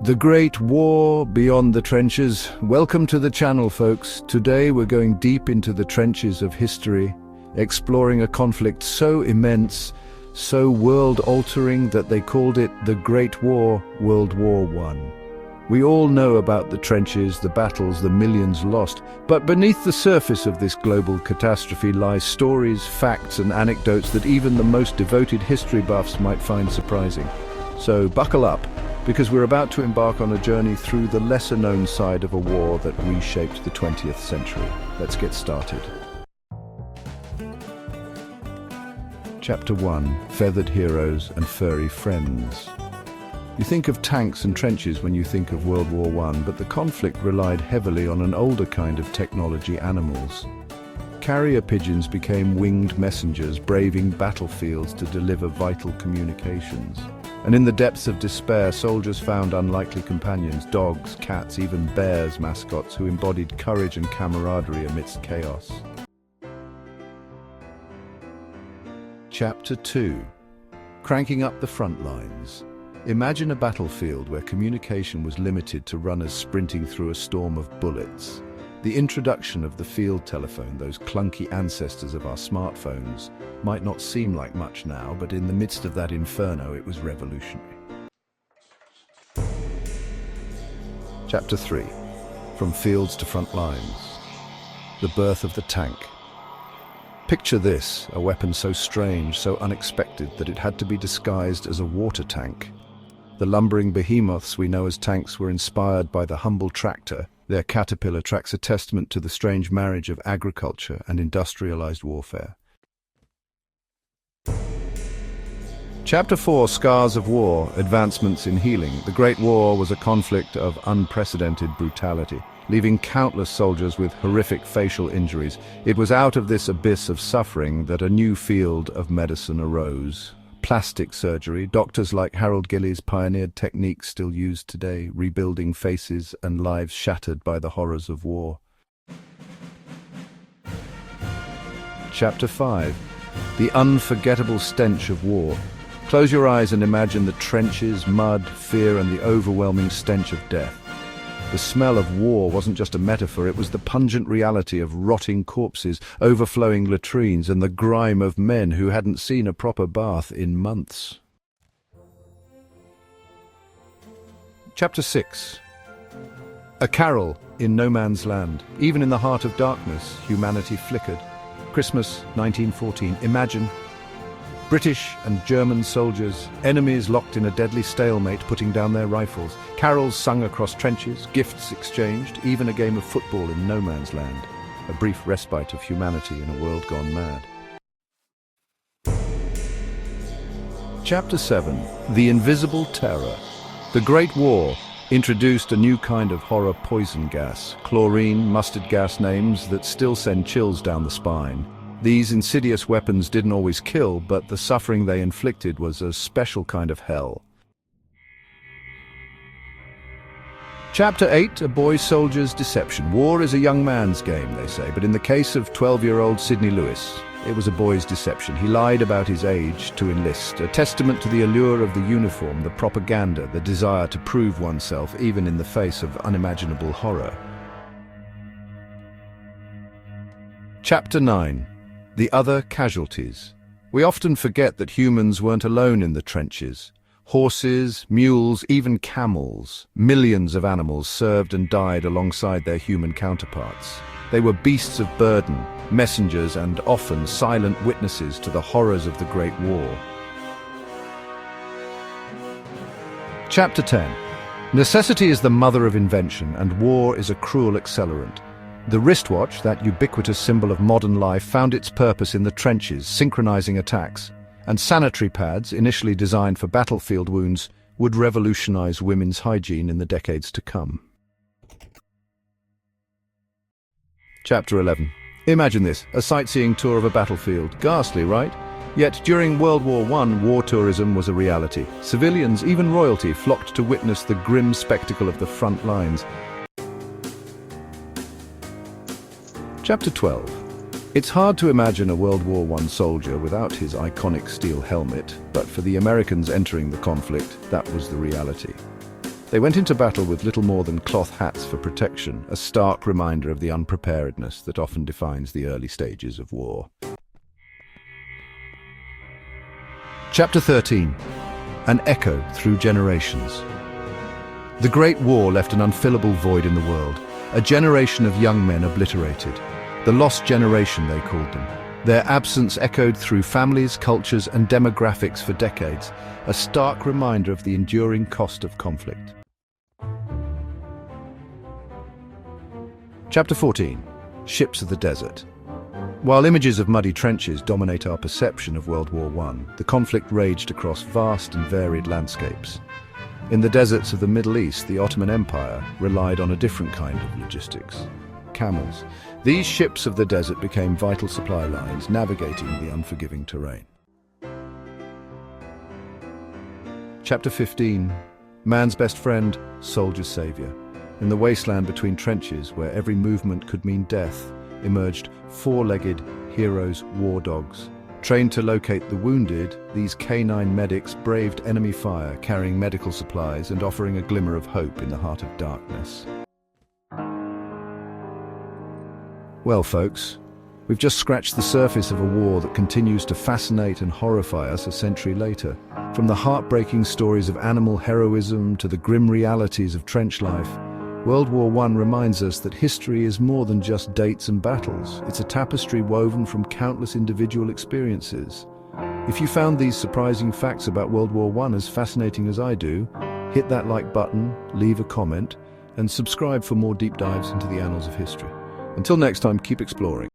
The Great War Beyond the Trenches. Welcome to the channel, folks. Today we're going deep into the trenches of history, exploring a conflict so immense, so world-altering that they called it the Great War, World War I. We all know about the trenches, the battles, the millions lost, but beneath the surface of this global catastrophe lie stories, facts and anecdotes that even the most devoted history buffs might find surprising. So buckle up, because we're about to embark on a journey through the lesser-known side of a war that reshaped the 20th century. Let's get started. Chapter 1. Feathered Heroes and Furry Friends. You think of tanks and trenches when you think of World War I, but the conflict relied heavily on an older kind of technology: animals. Carrier pigeons became winged messengers, braving battlefields to deliver vital communications. And in the depths of despair, soldiers found unlikely companions: dogs, cats, even bears, mascots who embodied courage and camaraderie amidst chaos. Chapter 2. Cranking up the front lines. Imagine a battlefield where communication was limited to runners sprinting through a storm of bullets. The introduction of the field telephone, those clunky ancestors of our smartphones, might not seem like much now, but in the midst of that inferno, it was revolutionary. Chapter 3. From Fields to Front Lines. The birth of the tank. Picture this, a weapon so strange, so unexpected, that it had to be disguised as a water tank. The lumbering behemoths we know as tanks were inspired by the humble tractor. Their caterpillar tracks a testament to the strange marriage of agriculture and industrialized warfare. Chapter 4. Scars of War, Advancements in Healing. The Great War was a conflict of unprecedented brutality, leaving countless soldiers with horrific facial injuries. It was out of this abyss of suffering that a new field of medicine arose. Plastic surgery. Doctors like Harold Gillies pioneered techniques still used today, rebuilding faces and lives shattered by the horrors of war. Chapter 5. The unforgettable stench of war. Close your eyes and imagine the trenches, mud, fear, and the overwhelming stench of death. The smell of war wasn't just a metaphor, it was the pungent reality of rotting corpses, overflowing latrines, and the grime of men who hadn't seen a proper bath in months. Chapter 6. A carol in no man's land. Even in the heart of darkness, humanity flickered. Christmas, 1914. Imagine British and German soldiers, enemies locked in a deadly stalemate, putting down their rifles. Carols sung across trenches, gifts exchanged, even a game of football in no man's land. A brief respite of humanity in a world gone mad. Chapter 7. The Invisible Terror. The Great War introduced a new kind of horror: poison gas. Chlorine, mustard gas, names that still send chills down the spine. These insidious weapons didn't always kill, but the suffering they inflicted was a special kind of hell. Chapter 8. A boy soldier's deception. War is a young man's game, they say, but in the case of 12-year-old Sidney Lewis, it was a boy's deception. He lied about his age to enlist, a testament to the allure of the uniform, the propaganda, the desire to prove oneself even in the face of unimaginable horror. Chapter 9. The Other Casualties. We often forget that humans weren't alone in the trenches. Horses, mules, even camels, millions of animals served and died alongside their human counterparts. They were beasts of burden, messengers, and often silent witnesses to the horrors of the Great War. Chapter 10. Necessity is the mother of invention, and war is a cruel accelerant. The wristwatch, that ubiquitous symbol of modern life, found its purpose in the trenches, synchronizing attacks. And sanitary pads, initially designed for battlefield wounds, would revolutionize women's hygiene in the decades to come. Chapter 11. Imagine this, a sightseeing tour of a battlefield. Ghastly, right? Yet during World War I, war tourism was a reality. Civilians, even royalty, flocked to witness the grim spectacle of the front lines. Chapter 12. It's hard to imagine a World War I soldier without his iconic steel helmet, but for the Americans entering the conflict, that was the reality. They went into battle with little more than cloth hats for protection, a stark reminder of the unpreparedness that often defines the early stages of war. Chapter 13. An echo through generations. The Great War left an unfillable void in the world, a generation of young men obliterated. The lost generation, they called them. Their absence echoed through families, cultures, and demographics for decades, a stark reminder of the enduring cost of conflict. Chapter 14. Ships of the Desert. While images of muddy trenches dominate our perception of World War I, the conflict raged across vast and varied landscapes. In the deserts of the Middle East, the Ottoman Empire relied on a different kind of logistics: camels. These ships of the desert became vital supply lines, navigating the unforgiving terrain. Chapter 15. Man's best friend, soldier's savior. In the wasteland between trenches, where every movement could mean death, emerged four-legged heroes, war dogs. Trained to locate the wounded, these canine medics braved enemy fire, carrying medical supplies and offering a glimmer of hope in the heart of darkness. Well, folks, we've just scratched the surface of a war that continues to fascinate and horrify us a century later. From the heartbreaking stories of animal heroism to the grim realities of trench life, World War I reminds us that history is more than just dates and battles. It's a tapestry woven from countless individual experiences. If you found these surprising facts about World War I as fascinating as I do, hit that like button, leave a comment, and subscribe for more deep dives into the annals of history. Until next time, keep exploring.